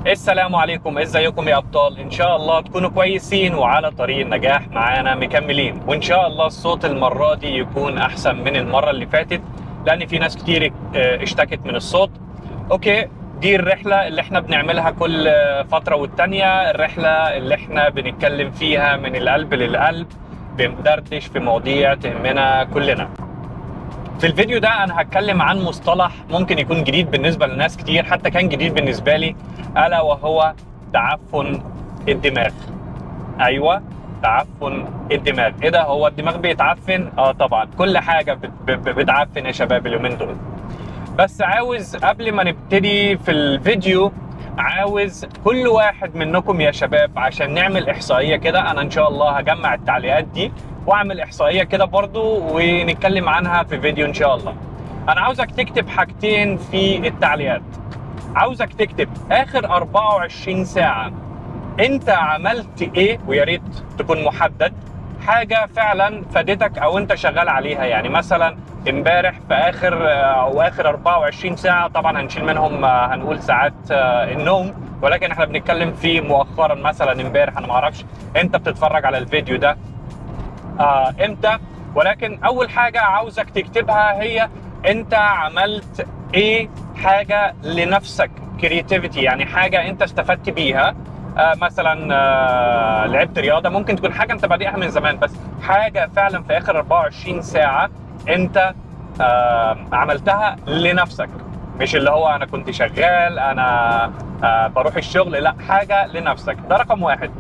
السلام عليكم، ازيكم يا ابطال؟ ان شاء الله تكونوا كويسين وعلى طريق النجاح معانا مكملين، وان شاء الله الصوت المرة دي يكون احسن من المرة اللي فاتت، لان في ناس كتير اشتكت من الصوت. اوكي، دي الرحلة اللي احنا بنعملها كل فترة والتانية، الرحلة اللي احنا بنتكلم فيها من القلب للقلب، بندردش في مواضيع تهمنا كلنا. في الفيديو ده انا هتكلم عن مصطلح ممكن يكون جديد بالنسبه لناس كتير، حتى كان جديد بالنسبه لي، الا وهو تعفن الدماغ. ايوه، تعفن الدماغ. ايه ده؟ هو الدماغ بيتعفن؟ طبعا، كل حاجه بتعفن يا شباب اليومين دول. بس عاوز قبل ما نبتدي في الفيديو، عاوز كل واحد منكم يا شباب، عشان نعمل احصائيه كده. انا ان شاء الله هجمع التعليقات دي واعمل احصائيه كده برضو ونتكلم عنها في فيديو ان شاء الله. انا عاوزك تكتب حاجتين في التعليقات. عاوزك تكتب اخر 24 ساعه انت عملت ايه، ويا ريت تكون محدد، حاجه فعلا فادتك او انت شغال عليها. يعني مثلا امبارح في اخر 24 ساعه، طبعا هنشيل منهم هنقول ساعات النوم، ولكن احنا بنتكلم في مؤخرا مثلا امبارح. انا ما اعرفش انت بتتفرج على الفيديو ده امتى، ولكن اول حاجه عاوزك تكتبها هي انت عملت ايه، حاجه لنفسك، كرياتيفيتي، يعني حاجه انت استفدت بيها. مثلا لعبت رياضه، ممكن تكون حاجه انت بادئها من زمان، بس حاجه فعلا في اخر 24 ساعه انت عملتها لنفسك، مش اللي هو انا كنت شغال، انا بروح الشغل، لا، حاجه لنفسك. ده رقم واحد.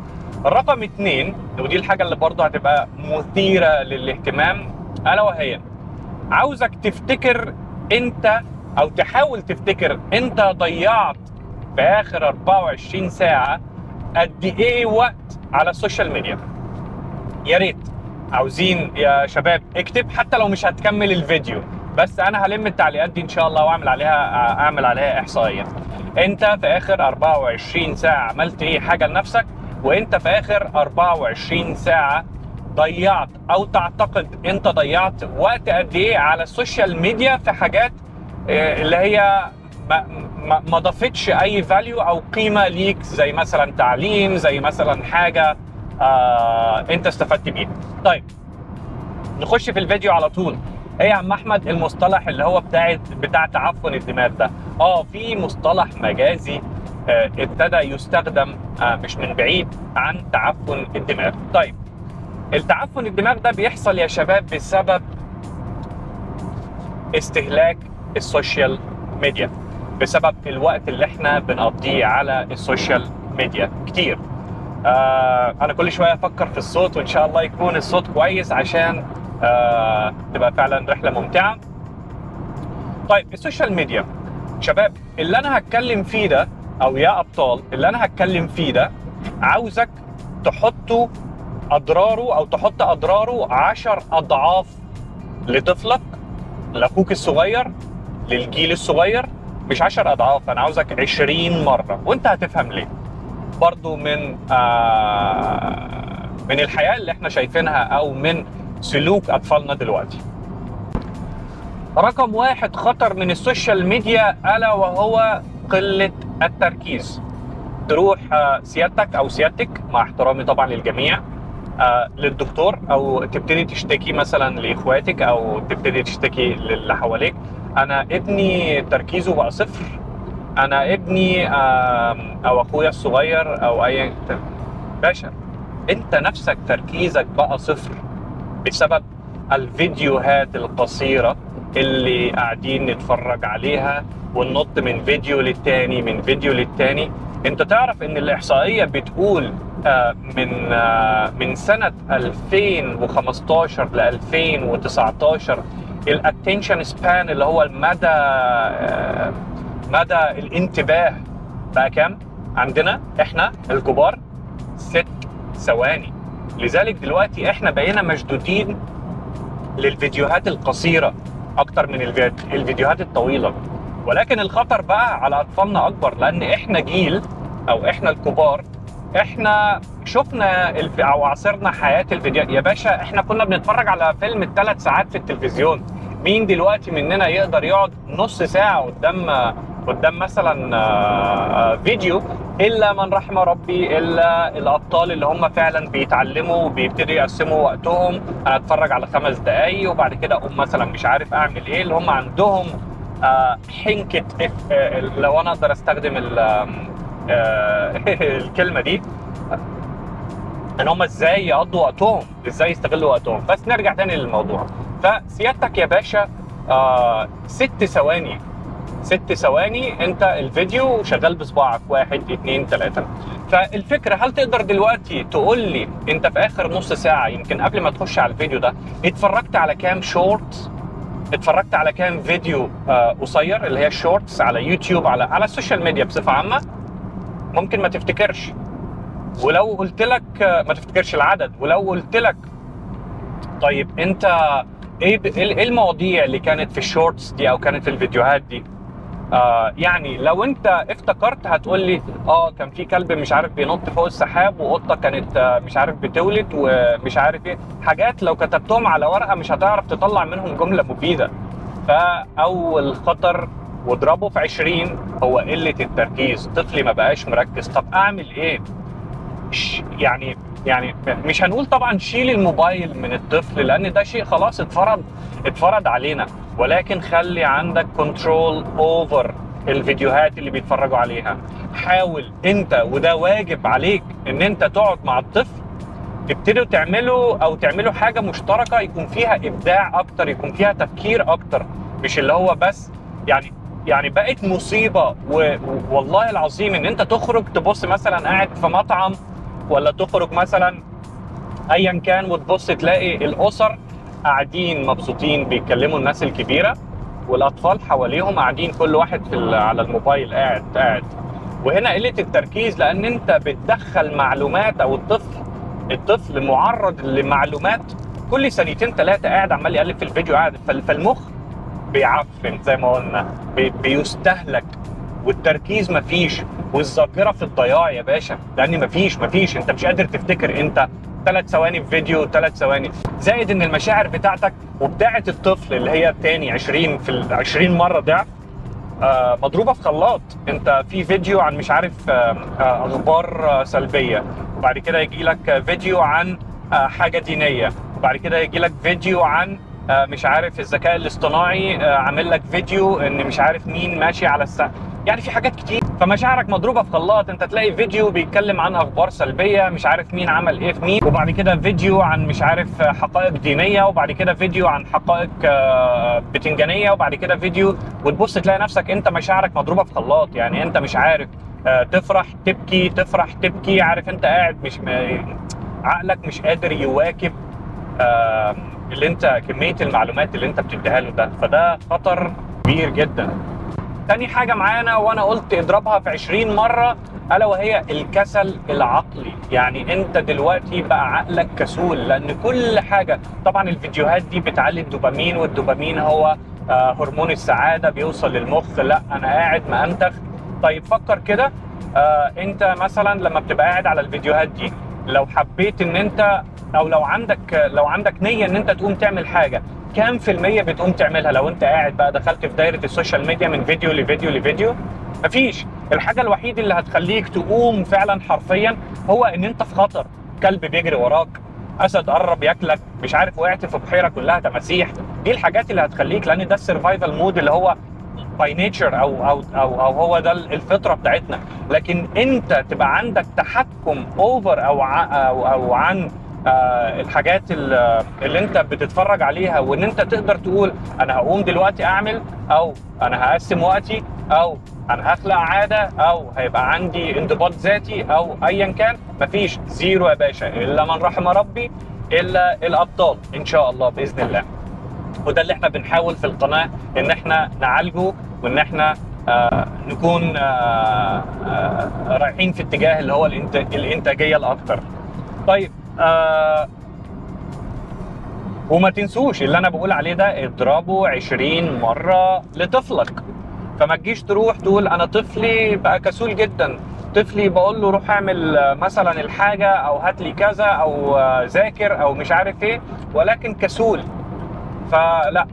الرقم اتنين، ودي الحاجه اللي برضه هتبقى مثيره للاهتمام، الا وهي عاوزك تفتكر انت، او تحاول تفتكر انت ضيعت في اخر 24 ساعه قد ايه وقت على السوشيال ميديا. يا ريت، عاوزين يا شباب اكتب، حتى لو مش هتكمل الفيديو، بس انا هلم التعليقات دي ان شاء الله واعمل عليها احصائيه. انت في اخر 24 ساعه عملت ايه حاجه لنفسك، وانت في اخر 24 ساعه ضيعت او تعتقد انت ضيعت وقت قد ايه على السوشيال ميديا في حاجات اللي هي ما ضافتش اي فاليو او قيمه ليك، زي مثلا تعليم، زي مثلا حاجه انت استفدت بيها. طيب، نخش في الفيديو على طول. ايه يا عم احمد المصطلح اللي هو بتاع تعفن الدماغ ده؟ في مصطلح مجازي ابتدى يستخدم مش من بعيد عن تعفن الدماغ. طيب، التعفن الدماغ ده بيحصل يا شباب بسبب استهلاك السوشيال ميديا، بسبب الوقت اللي احنا بنقضيه على السوشيال ميديا كتير. انا كل شويه افكر في الصوت، وان شاء الله يكون الصوت كويس عشان تبقى فعلا رحله ممتعه. طيب، السوشيال ميديا شباب اللي انا هتكلم فيه ده، او يا ابطال اللي انا هتكلم فيه ده، عاوزك تحطوا اضراره، او تحط اضراره 10 اضعاف لطفلك، لاخوك الصغير، للجيل الصغير. مش 10 اضعاف، انا عاوزك 20 مره، وانت هتفهم ليه. برضو من الحياة اللي احنا شايفينها، او من سلوك اطفالنا دلوقتي. رقم واحد خطر من السوشيال ميديا، الا وهو قلة التركيز. تروح سيادتك او سيادتك، مع احترامي طبعا للجميع، للدكتور، او تبتدي تشتكي مثلا لاخواتك، او تبتدي تشتكي للي حواليك: انا ابني تركيزه بقى صفر، انا ابني او اخويا الصغير او اي. باشا، انت نفسك تركيزك بقى صفر بسبب الفيديوهات القصيرة اللي قاعدين نتفرج عليها، وننط من فيديو للتاني، من فيديو للتاني. انت تعرف ان الاحصائية بتقول من سنة 2015 ل 2019 الاتنشن سبان، اللي هو مدى الانتباه، بقى كام عندنا احنا الكبار؟ 6 ثواني. لذلك دلوقتي احنا بقينا مشدودين للفيديوهات القصيرة اكتر من الفيديوهات الطويلة. ولكن الخطر بقى على اطفالنا اكبر، لان احنا جيل، او احنا الكبار، احنا شفنا او عاصرنا حياة الفيديو. يا باشا، احنا كنا بنتفرج على فيلم 3 ساعات في التلفزيون. مين دلوقتي مننا يقدر يقعد نص ساعة قدام مثلا فيديو الا من رحم ربي، الا الابطال اللي هم فعلا بيتعلموا وبيبتدوا يقسموا وقتهم. انا اتفرج على 5 دقايق وبعد كده اقوم مثلا مش عارف اعمل ايه، اللي هم عندهم حنكه لو انا اقدر استخدم الكلمه دي، ان هم ازاي يقضوا وقتهم، ازاي يستغلوا وقتهم. بس نرجع تاني للموضوع. فسيادتك يا باشا 6 ثواني، 6 ثواني انت الفيديو شغال بصباعك، 1 2 3. فالفكره، هل تقدر دلوقتي تقول لي انت في اخر نص ساعه يمكن قبل ما تخش على الفيديو ده اتفرجت على كام شورت؟ اتفرجت على كام فيديو قصير اللي هي الشورتس على يوتيوب، على السوشيال ميديا بصفه عامه؟ ممكن ما تفتكرش. ولو قلت لك ما تفتكرش العدد. ولو قلت لك طيب انت ايه المواضيع اللي كانت في الشورتس دي او كانت في الفيديوهات دي؟ يعني لو انت افتكرت هتقول لي كان في كلب مش عارف بينط فوق السحاب، وقطه كانت مش عارف بتولد، ومش عارف ايه، حاجات لو كتبتهم على ورقه مش هتعرف تطلع منهم جمله مفيده. فاول خطر واضربه في 20 هو قله التركيز. طفلي ما بقاش مركز. طب اعمل ايه؟ يعني مش هنقول طبعا شيل الموبايل من الطفل لان ده شيء خلاص اتفرض علينا، ولكن خلي عندك كنترول اوفر الفيديوهات اللي بيتفرجوا عليها. حاول انت، وده واجب عليك، ان انت تقعد مع الطفل تبتدوا تعملوا حاجه مشتركه يكون فيها ابداع اكتر، يكون فيها تفكير اكتر، مش اللي هو بس يعني بقت مصيبه. والله العظيم ان انت تخرج تبص مثلا قاعد في مطعم، ولا تخرج مثلا ايا كان وتبص تلاقي الاسر قاعدين مبسوطين بيتكلموا الناس الكبيره، والاطفال حواليهم قاعدين كل واحد على الموبايل قاعد. وهنا قله التركيز، لان انت بتدخل معلومات، او الطفل معرض لمعلومات كل 2 3 قاعد عمال يقلب في الفيديو قاعد. فالمخ بيعفن زي ما قلنا، بيستهلك، والتركيز مفيش، والذاكره في الضياع يا باشا، لان مفيش انت مش قادر تفتكر. انت 3 ثواني في فيديو، 3 ثواني، زائد ان المشاعر بتاعتك وبتاعه الطفل اللي هي الثاني 20 في 20 مره ضعف، مضروبه في خلاط. انت في فيديو عن مش عارف اخبار سلبيه، وبعد كده يجي لك فيديو عن حاجه دينيه، وبعد كده يجي لك فيديو عن مش عارف الذكاء الاصطناعي عامل لك فيديو ان مش عارف مين ماشي على السقف. يعني في حاجات كتير، فمشاعرك مضروبه في خلاط. انت تلاقي فيديو بيتكلم عن اخبار سلبيه، مش عارف مين عمل ايه في مين، وبعد كده فيديو عن مش عارف حقائق دينيه، وبعد كده فيديو عن حقائق بتنجانيه، وبعد كده فيديو، وتبص تلاقي نفسك انت مشاعرك مضروبه في خلاط. يعني انت مش عارف تفرح تبكي، تفرح تبكي، عارف انت قاعد مش عقلك مش قادر يواكب اللي انت كميه المعلومات اللي انت بتديها له ده. فده خطر كبير جدا. تاني حاجه معانا، وانا قلت اضربها في 20 مره، الا وهي الكسل العقلي. يعني انت دلوقتي بقى عقلك كسول، لان كل حاجه طبعا الفيديوهات دي بتعلي الدوبامين، والدوبامين هو هرمون السعاده بيوصل للمخ. لا انا قاعد مأنتخ. طيب فكر كده، انت مثلا لما بتبقى قاعد على الفيديوهات دي، لو حبيت ان انت، او لو عندك نيه ان انت تقوم تعمل حاجه، كام في المية بتقوم تعملها لو انت قاعد بقى دخلت في دايره السوشيال ميديا من فيديو لفيديو لفيديو؟ مفيش. الحاجه الوحيده اللي هتخليك تقوم فعلا حرفيا هو ان انت في خطر، كلب بيجري وراك، اسد قرب ياكلك، مش عارف وقعت في بحيره كلها تماسيح. دي الحاجات اللي هتخليك، لان ده السرفايفل مود اللي هو باي نيتشر، او هو ده الفطره بتاعتنا. لكن انت تبقى عندك تحكم اوفر او عن الحاجات اللي انت بتتفرج عليها، وان انت تقدر تقول انا هقوم دلوقتي اعمل، او انا هقسم وقتي، او انا هخلق عاده، او هيبقى عندي انضباط ذاتي، او ايا كان. مفيش، زيرو يا باشا، الا من رحم ربي، الا الابطال ان شاء الله باذن الله. وده اللي احنا بنحاول في القناه ان احنا نعالجه، وان احنا نكون رايحين في اتجاه اللي هو الانتاجيه الاكثر. طيب وما تنسوش اللي انا بقول عليه ده، اضربه 20 مره لطفلك. فما تجيش تروح تقول انا طفلي بقى كسول جدا، طفلي بقول له روح اعمل مثلا الحاجه، او هات لي كذا، او ذاكر، او مش عارف ايه، ولكن كسول. فلا،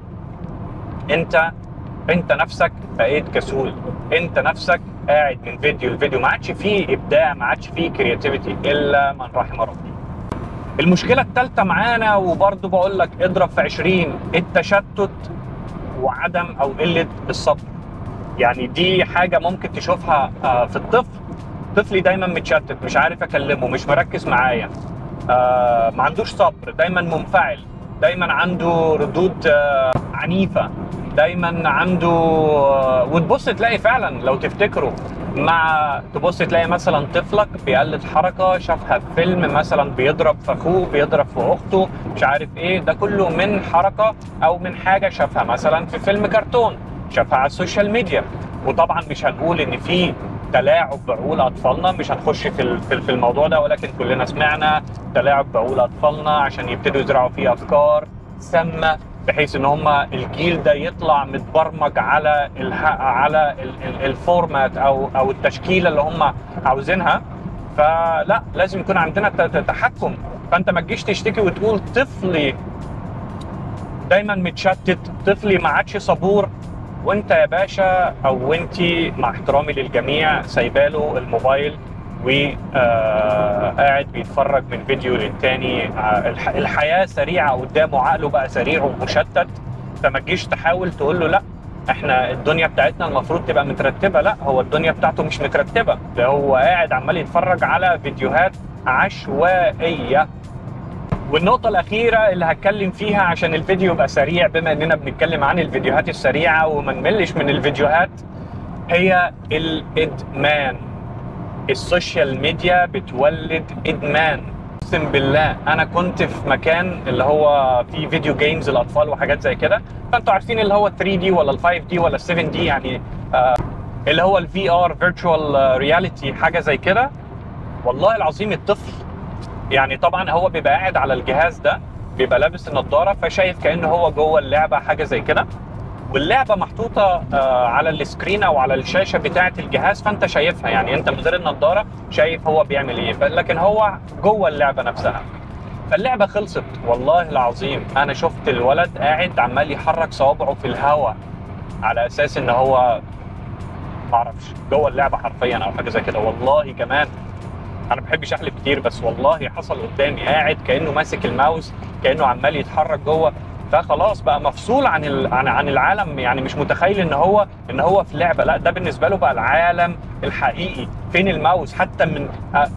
انت نفسك بقيت كسول، انت نفسك قاعد من فيديو لفيديو، ما عادش فيه ابداع، ما عادش فيه كرياتيفيتي الا من رحم ربي. المشكله الثالثه معانا، وبرضه بقول لك اضرب في 20، التشتت وعدم او قله الصبر. يعني دي حاجه ممكن تشوفها في الطفل. طفلي دايما متشتت، مش عارف اكلمه، مش مركز معايا، ما عندوش صبر، دايما منفعل، دايما عنده ردود عنيفه، دايما عنده وتبص تلاقي فعلا لو تفتكروا تبص تلاقي مثلا طفلك بيقلد حركه شافها في فيلم، مثلا بيضرب في اخوه، بيضرب في اخته، مش عارف ايه، ده كله من حركه او من حاجه شافها مثلا في فيلم كرتون، شافها على السوشيال ميديا. وطبعا مش هنقول ان في تلاعب بعقول اطفالنا، مش هنخش في الموضوع ده، ولكن كلنا سمعنا تلاعب بعقول اطفالنا عشان يبتدوا يزرعوا فيه افكار سامه، بحيث ان هم الجيل ده يطلع متبرمج على الفورمات او التشكيله اللي هم عاوزينها. فلا، لازم يكون عندنا تحكم. فانت ما تجيش تشتكي وتقول طفلي دايما متشتت، طفلي ما عادش صبور، وانت يا باشا او انتي مع احترامي للجميع سايباله الموبايل وقاعد بيتفرج من فيديو للتاني. الحياه سريعه قدامه، عقله بقى سريع ومشتت. فما تجيش تحاول تقول له لا احنا الدنيا بتاعتنا المفروض تبقى مترتبه، لا، هو الدنيا بتاعته مش مترتبه، ده هو قاعد عمال يتفرج على فيديوهات عشوائيه. والنقطة الأخيرة اللي هتكلم فيها عشان الفيديو يبقى سريع، بما إننا بنتكلم عن الفيديوهات السريعة وما نملش من الفيديوهات، هي الإدمان. السوشيال ميديا بتولد إدمان. أقسم بالله أنا كنت في مكان اللي هو فيه فيديو جيمز الأطفال وحاجات زي كده، فأنتوا عارفين اللي هو 3D ولا ال 5D ولا ال 7D، يعني اللي هو ال VR Virtual Reality، حاجة زي كده. والله العظيم الطفل يعني طبعا هو بيبقى قاعد على الجهاز ده، بيبقى لابس النضاره، فشايف كانه هو جوه اللعبه، حاجه زي كده، واللعبه محطوطه على السكرين او على الشاشه بتاعه الجهاز، فانت شايفها، يعني انت من غير النضاره شايف هو بيعمل ايه، لكن هو جوه اللعبه نفسها. فاللعبه خلصت، والله العظيم انا شفت الولد قاعد عمال يحرك صوابعه في الهواء على اساس ان هو معرفش جوه اللعبه حرفيا او حاجه زي كده. والله كمان انا ما بحبش احلف كتير، بس والله حصل قدامي قاعد كانه ماسك الماوس، كانه عمال يتحرك جوه، فخلاص بقى مفصول عن العالم، يعني مش متخيل ان هو في لعبه، لا ده بالنسبه له بقى العالم الحقيقي. فين الماوس؟ حتى من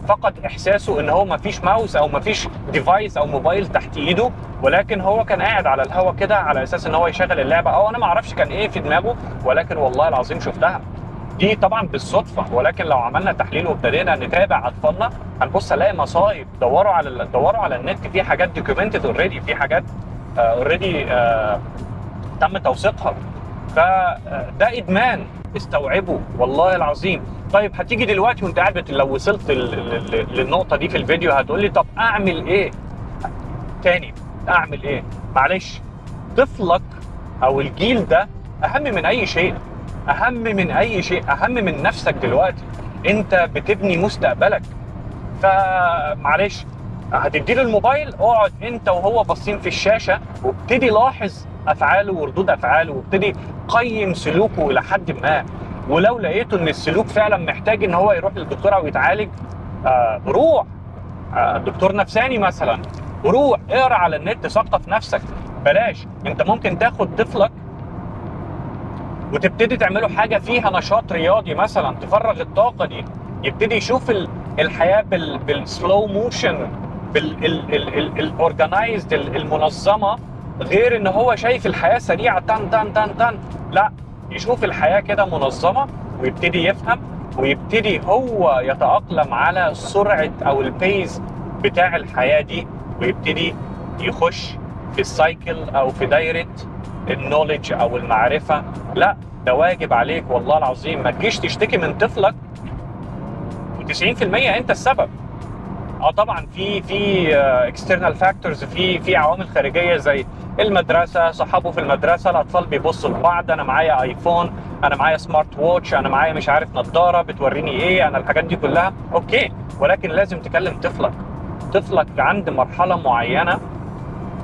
فقد احساسه ان هو ما فيش ماوس او ما فيش ديفايس او موبايل تحت ايده، ولكن هو كان قاعد على الهوا كده على اساس ان هو يشغل اللعبه، او انا ما اعرفش كان ايه في دماغه، ولكن والله العظيم شفتها. دي طبعا بالصدفه، ولكن لو عملنا تحليل وابتدينا نتابع اطفالنا هنبص نلاقي مصايب. دوروا على النت، في حاجات دوكيومنتد اوريدي، في حاجات اوريدي تم توثيقها. فده ادمان، استوعبه والله العظيم. طيب هتيجي دلوقتي وانت قاعد لو وصلت للنقطه دي في الفيديو هتقول لي طب اعمل ايه؟ تاني اعمل ايه؟ معلش، طفلك او الجيل ده اهم من اي شيء، اهم من اي شيء، اهم من نفسك دلوقتي. انت بتبني مستقبلك، فمعلش هتديله الموبايل، اقعد انت وهو باصين في الشاشه وابتدي لاحظ افعاله وردود افعاله، وابتدي قيم سلوكه الى حد ما. ولو لقيته ان السلوك فعلا محتاج ان هو يروح للدكتور او يتعالج، روح دكتور نفساني مثلا، روح اقرا على النت، ثقف نفسك. بلاش، انت ممكن تاخد طفلك وتبتدي تعملوا حاجه فيها نشاط رياضي مثلا، تفرغ الطاقه دي، يبتدي يشوف الحياه بالسلو موشن، بالاورجنايزد، المنظمه، غير ان هو شايف الحياه سريعه تن تن تن تن. لا، يشوف الحياه كده منظمه ويبتدي يفهم، ويبتدي هو يتاقلم على سرعه او البيز بتاع الحياه دي، ويبتدي يخش في السايكل او في دايره النوليدج او المعرفه. لا، ده واجب عليك والله العظيم. ما تجيش تشتكي من طفلك و90% انت السبب. طبعا في اكسترنال فاكتورز، في عوامل خارجيه زي المدرسه، صحابه في المدرسه، الاطفال بيبصوا لبعض، انا معايا ايفون، انا معايا سمارت ووتش، انا معايا مش عارف نظاره بتوريني ايه، انا الحاجات دي كلها اوكي، ولكن لازم تكلم طفلك عند مرحله معينه،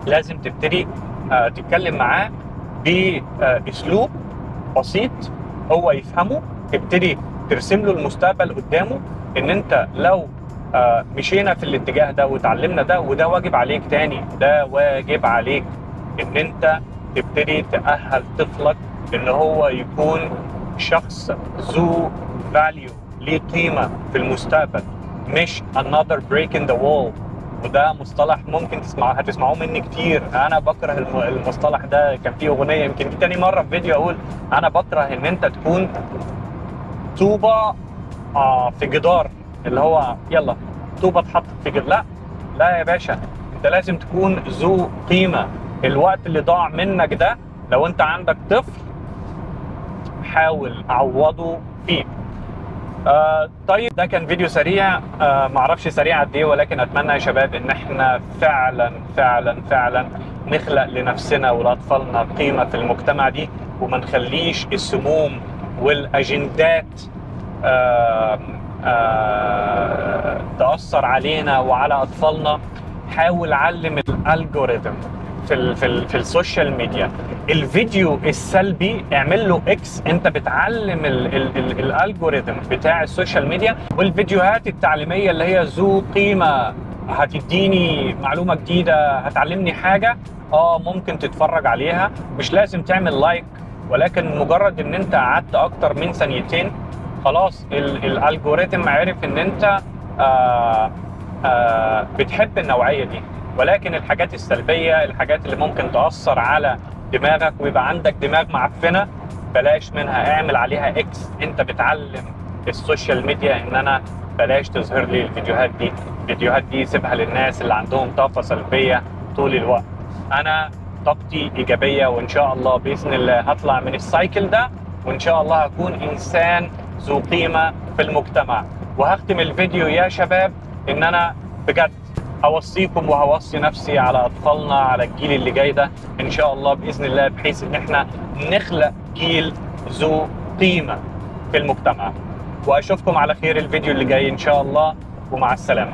لازم تبتدي تتكلم معاه باسلوب بسيط هو يفهمه، تبتدي ترسم له المستقبل قدامه، ان انت لو مشينا في الاتجاه ده وتعلمنا ده، وده واجب عليك تاني، ده واجب عليك ان انت تبتدي تأهل طفلك ان هو يكون شخص ذو فاليو، ليه قيمة في المستقبل، مش another break in the wall. وده مصطلح ممكن هتسمعوه مني كتير. انا بكره المصطلح ده. كان في اغنية، يمكن دي تاني مرة في فيديو اقول انا بكره ان انت تكون طوبة في جدار، اللي هو يلا طوبة اتحطت في جدار. لا لا يا باشا، انت لازم تكون ذو قيمة. الوقت اللي ضاع منك ده، لو انت عندك طفل حاول عوضه فيه. طيب ده كان فيديو سريع، معرفش سريع قد ايه، ولكن اتمنى يا شباب ان احنا فعلا فعلا فعلا نخلق لنفسنا ولاطفالنا قيمة في المجتمع دي، وما نخليش السموم والاجندات تأثر علينا وعلى اطفالنا. حاول علم الالجوريثم في السوشيال ميديا. الفيديو السلبي اعمل له اكس، انت بتعلم الالجوريثم بتاع السوشيال ميديا. والفيديوهات التعليميه اللي هي ذو قيمه، هتديني معلومه جديده، هتعلمني حاجه، ممكن تتفرج عليها. مش لازم تعمل لايك، ولكن مجرد ان انت قعدت اكتر من ثانيتين خلاص الالجوريثم عرف ان انت بتحب النوعيه دي. ولكن الحاجات السلبيه، الحاجات اللي ممكن تاثر على دماغك ويبقى عندك دماغ معفنه، بلاش منها، اعمل عليها اكس. انت بتعلم السوشيال ميديا ان انا بلاش تظهر لي الفيديوهات دي سيبها للناس اللي عندهم طاقه سلبيه طول الوقت. انا طاقتي ايجابيه، وان شاء الله باذن الله هطلع من السايكل ده، وان شاء الله هكون انسان ذو قيمه في المجتمع. وهختم الفيديو يا شباب ان انا بجد هوصيكم وهوصي نفسي على اطفالنا، على الجيل اللي جاي ده ان شاء الله باذن الله، بحيث ان احنا نخلق جيل ذو قيمه في المجتمع. واشوفكم على خير الفيديو اللي جاي ان شاء الله، ومع السلامه.